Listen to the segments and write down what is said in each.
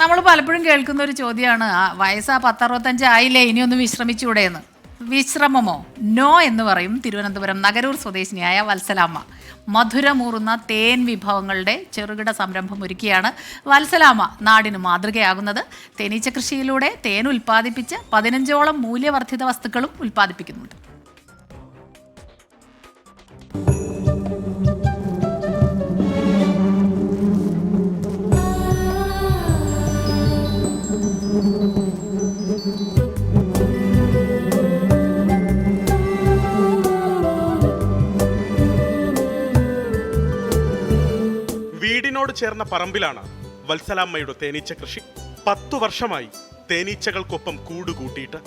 നമ്മൾ പലപ്പോഴും കേൾക്കുന്ന ഒരു ചോദ്യമാണ് വയസ്സാ 10-65 ആയില്ലേ ഇനിയൊന്ന് വിശ്രമിച്ചൂടെ എന്ന്. വിശ്രമമോ? നോ എന്ന് പറയും തിരുവനന്തപുരം നഗരൂർ സ്വദേശിനിയായ വത്സലാമ്മ. മധുരമൂറുന്ന തേൻ വിഭവങ്ങളുടെ ചെറുകിട സംരംഭം ഒരുക്കിയാണ് വത്സലാമ്മ നാടിന് മാതൃകയാകുന്നത്. തേനീച്ച കൃഷിയിലൂടെ തേൻ ഉൽപ്പാദിപ്പിച്ച് 15ഓളം മൂല്യവർദ്ധിത വസ്തുക്കളും ഉൽപ്പാദിപ്പിക്കുന്നുണ്ട്. വീടിനോട് ചേർന്ന പറമ്പിലാണ് വത്സലാമ്മയുടെ തേനീച്ച കൃഷി. 10 വർഷമായി തേനീച്ചകൾക്കൊപ്പം കൂടുകൂട്ടിയിട്ട്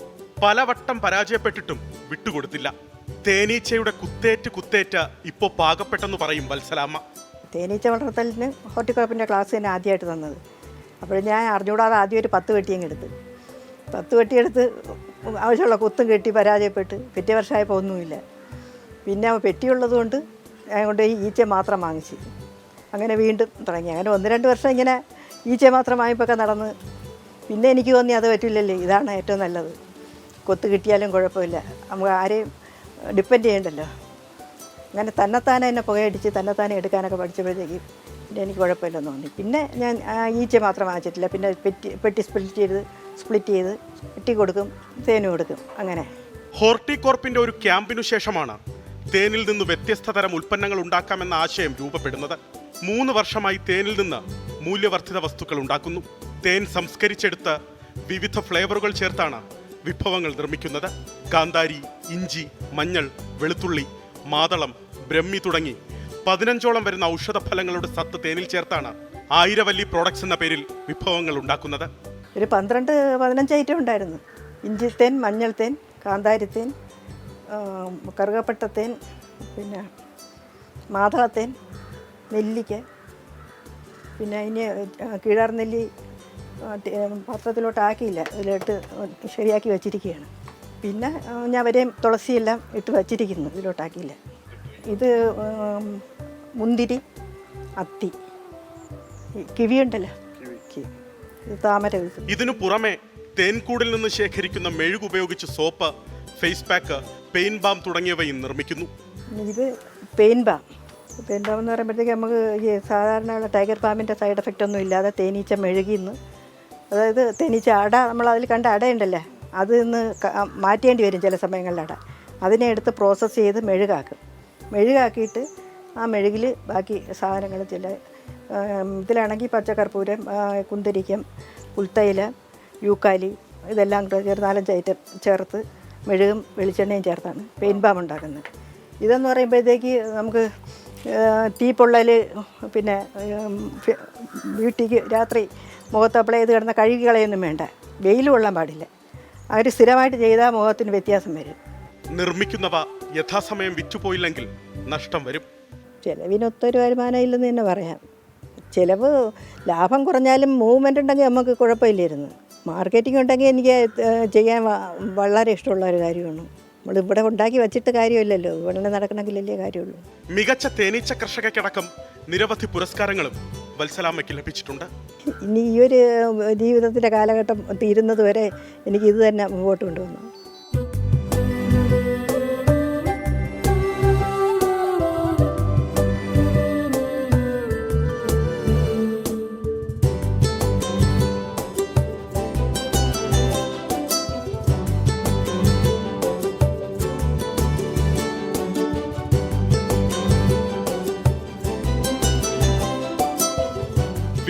പലവട്ടം പരാജയപ്പെട്ടിട്ടും വിട്ടുകൊടുത്തില്ല. തേനീച്ചയുടെ കുത്തേറ്റ് ഇപ്പോ പാകപ്പെട്ടെന്ന് പറയും വത്സലാമ്മ. തേനീച്ച വളർത്തലിന് ഹോർട്ടികോപ്പിൻ്റെ ക്ലാസ് തന്നെ ആദ്യമായിട്ട് തന്നത്. അപ്പോൾ ഞാൻ അറിഞ്ഞുകൂടാതെ ആദ്യം ഒരു 10 വെട്ടിയങ്ങ് എടുത്ത് 10 വെട്ടിയെടുത്ത് ആവശ്യമുള്ള കുത്തും കെട്ടി പരാജയപ്പെട്ട് പിറ്റേ വർഷമായപ്പോൾ ഒന്നുമില്ല. പിന്നെ പെട്ടിയുള്ളത് കൊണ്ട് ഞാൻ കൊണ്ട് ഈച്ച മാത്രം വാങ്ങിച്ച് അങ്ങനെ വീണ്ടും തുടങ്ങി. അങ്ങനെ 1-2 വർഷം ഇങ്ങനെ ഈച്ച മാത്രം വാങ്ങിപ്പൊക്കെ നടന്ന് പിന്നെ എനിക്ക് തോന്നി അത് പറ്റില്ലല്ലേ, ഇതാണ് ഏറ്റവും നല്ലത്. കൊത്ത് കിട്ടിയാലും കുഴപ്പമില്ല, നമുക്ക് ആരെയും ഡിപ്പെൻഡ് ചെയ്യണ്ടല്ലോ. അങ്ങനെ തന്നെത്താനെ എന്നെ പുകയടിച്ച് തന്നെത്താനെ എടുക്കാനൊക്കെ പഠിച്ചപ്പോഴത്തേക്ക് പിന്നെ എനിക്ക് കുഴപ്പമില്ലെന്ന് തോന്നി. പിന്നെ ഞാൻ ഈച്ച മാത്രം വാങ്ങിച്ചിട്ടില്ല, പിന്നെ പെട്ടി സ്പ്ലിറ്റ് ചെയ്ത് പെട്ടി കൊടുക്കും, തേനും കൊടുക്കും. അങ്ങനെ ഹോർട്ടികോർപ്പിന്റെ ഒരു ക്യാമ്പിനു ശേഷമാണ് തേനിൽ നിന്ന് വ്യത്യസ്ത തരം ഉൽപ്പന്നങ്ങൾ ഉണ്ടാക്കാമെന്ന ആശയം രൂപപ്പെടുന്നത്. 3 വർഷമായി തേനിൽ നിന്ന് മൂല്യവർദ്ധിത വസ്തുക്കൾ ഉണ്ടാക്കുന്നു. തേൻ സംസ്കരിച്ചെടുത്ത് വിവിധ ഫ്ലേവറുകൾ ചേർത്താണ് വിഭവങ്ങൾ നിർമ്മിക്കുന്നത്. കാന്താരി, ഇഞ്ചി, മഞ്ഞൾ, വെളുത്തുള്ളി, മാതളം, ബ്രഹ്മി തുടങ്ങി 15ഓളം വരുന്ന ഔഷധ ഫലങ്ങളുടെ സത്ത് തേനിൽ ചേർത്താണ് ആയിരവല്ലി പ്രോഡക്ട്സ് എന്ന പേരിൽ വിഭവങ്ങൾ ഉണ്ടാക്കുന്നത്. ഒരു 12-15 ഐറ്റം ഉണ്ടായിരുന്നു. ഇഞ്ചിത്തേൻ, മഞ്ഞൾ തേൻ, കാന്താരിത്തേൻ, കറുകപ്പട്ടത്തേൻ, പിന്നെ മാതളത്തേൻ, നെല്ലിക്ക, പിന്നെ അതിന് കീഴാർനെല്ലി പാത്രത്തിലോട്ട് ആക്കിയില്ല, ഇതിലോട്ട് ശരിയാക്കി വച്ചിരിക്കുകയാണ്. പിന്നെ ഞവരയും തുളസിയെല്ലാം ഇട്ട് വച്ചിരിക്കുന്നു, ഇതിലോട്ടാക്കിയില്ല. ഇത് മുന്തിരി, അത്തി, കിവിയുണ്ടല്ലോ, ഇത് താമര. ഇതിനു പുറമെ തേൻകൂടിൽ നിന്ന് ശേഖരിക്കുന്ന മെഴുകുപയോഗിച്ച് soap, face pack, pain balm തുടങ്ങിയവയും നിർമ്മിക്കുന്നു. ഇത് പെയിൻ ബാം എന്ന് പറയുമ്പോഴത്തേക്ക് നമുക്ക് ഈ സാധാരണ ടൈഗർ ബാമിൻ്റെ സൈഡ് എഫക്റ്റ് ഒന്നും ഇല്ലാതെ തേനീച്ച മെഴുകിന്ന്, അതായത് തേനീച്ച അട, നമ്മൾ അതിൽ കണ്ട അടയുണ്ടല്ലേ, അത് ഇന്ന് മാറ്റേണ്ടി വരും ചില സമയങ്ങളിൽ അട. അതിനെ എടുത്ത് പ്രോസസ്സ് ചെയ്ത് മെഴുകാക്കിയിട്ട് ആ മെഴുകിൽ ബാക്കി സാധനങ്ങൾ ചില ഇതിലാണെങ്കിൽ പച്ചക്കർപ്പൂരം, കുന്തിരിക്കം, പുൽത്തൈല, യൂക്കാലി, ഇതെല്ലാം കൂടെ 4-5 ഐറ്റം ചേർത്ത് മെഴുകും വെളിച്ചെണ്ണയും ചേർത്താണ് പെയിൻ ബാം ഉണ്ടാക്കുന്നത്. ഇതെന്ന് പറയുമ്പോഴത്തേക്ക് നമുക്ക് തീപ്പൊള്ളൽ, പിന്നെ ബ്യൂട്ടിക്ക് രാത്രി മുഖത്ത് അപ്ലൈ ചെയ്ത് കിടന്ന കഴുകി കളയൊന്നും വേണ്ട, വെയിൽ കൊള്ളാൻ പാടില്ല. അവർ സ്ഥിരമായിട്ട് ചെയ്താൽ മുഖത്തിന് വ്യത്യാസം വരും. നിർമ്മിക്കുന്നവ യഥാസമയം വിറ്റുപോയില്ലെങ്കിൽ നഷ്ടം വരും. ചിലവിനൊത്തൊരു വരുമാനം ഇല്ലെന്ന് തന്നെ പറയാം. ചിലവ് ലാഭം കുറഞ്ഞാലും മൂവ്മെൻ്റ് ഉണ്ടെങ്കിൽ നമുക്ക് കുഴപ്പമില്ലായിരുന്നു. മാർക്കറ്റിംഗ് ഉണ്ടെങ്കിൽ എനിക്ക് ചെയ്യാൻ വളരെ ഇഷ്ടമുള്ള ഒരു കാര്യമാണ്. നമ്മളിവിടെ ഉണ്ടാക്കി വെച്ചിട്ട് കാര്യമില്ലല്ലോ, ഇവിടെ നടക്കണമെങ്കിലല്ലേ കാര്യമുള്ളൂ. മികച്ച തേനീച്ച കർഷകക്കടക്കം നിരവധി പുരസ്കാരങ്ങളും വത്സലാമ്മയ്ക്ക് ലഭിച്ചിട്ടുണ്ട്. ഇനി ഈ ഒരു ജീവിതത്തിൻ്റെ കാലഘട്ടം തീരുന്നത് വരെ എനിക്ക് ഇത് തന്നെ മുമ്പോട്ട് കൊണ്ടുവന്നു.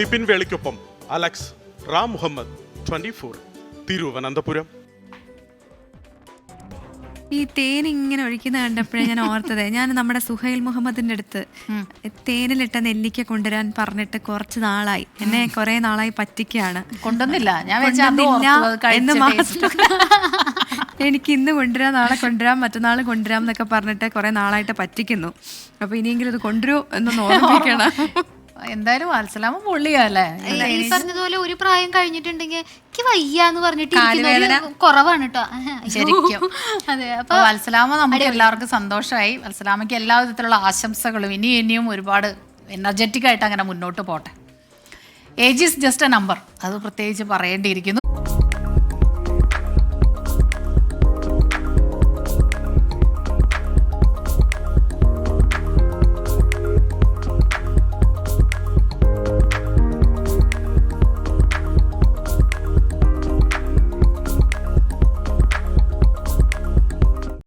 വിപിൻ വേളിക്കൊപ്പം അലക്സ് റാം മുഹമ്മദ്, 24 തിരുവനന്തപുരം. ഈ തേൻ ഇങ്ങനെ ഒഴിക്കുന്ന കണ്ടപ്പോഴേ ഞാൻ ഓർത്തത്, ഞാൻ നമ്മുടെ സുഹൈൽ മുഹമ്മദിന്റെ അടുത്ത് തേനിലിട്ട നെല്ലിക്ക കൊണ്ടുവരാൻ പറഞ്ഞിട്ട് കുറച്ച് നാളായി, എന്നെ കുറെ നാളായി പറ്റിക്കുകയാണ്. കൊണ്ടുവന്നില്ല എന്ന് മാത്രം. എനിക്ക് ഇന്ന് കൊണ്ടുവരാം, നാളെ കൊണ്ടുവരാം, മറ്റന്നാൾ കൊണ്ടുവരാം എന്നൊക്കെ പറഞ്ഞിട്ട് കുറെ നാളായിട്ട് പറ്റിക്കുന്നു. അപ്പൊ ഇനിയെങ്കിലും ഇത് കൊണ്ടുവരൂ എന്നൊന്ന് ഓർമ്മിക്കണം. എന്തായാലും വത്സലാമ്മ പൊള്ളിയല്ലേ. ഈ പറഞ്ഞതുപോലെ ഒരു പ്രായം കഴിഞ്ഞിട്ടുണ്ടെങ്കിൽ എനിക്ക് വയ്യാന്ന് പറഞ്ഞിട്ട് കുറവാണ് കേട്ടോ ശരിക്കും. അതെ, അപ്പൊ വത്സലാമ്മ നമുക്ക് എല്ലാവർക്കും സന്തോഷമായി. വത്സലാമ്മയ്ക്ക് എല്ലാ വിധത്തിലുള്ള ആശംസകളും. ഇനിയും ഒരുപാട് എനർജറ്റിക് ആയിട്ട് അങ്ങനെ മുന്നോട്ട് പോട്ടെ. Age is just A number, അത് പ്രത്യേകിച്ച് പറയേണ്ടിയിരിക്കുന്നു.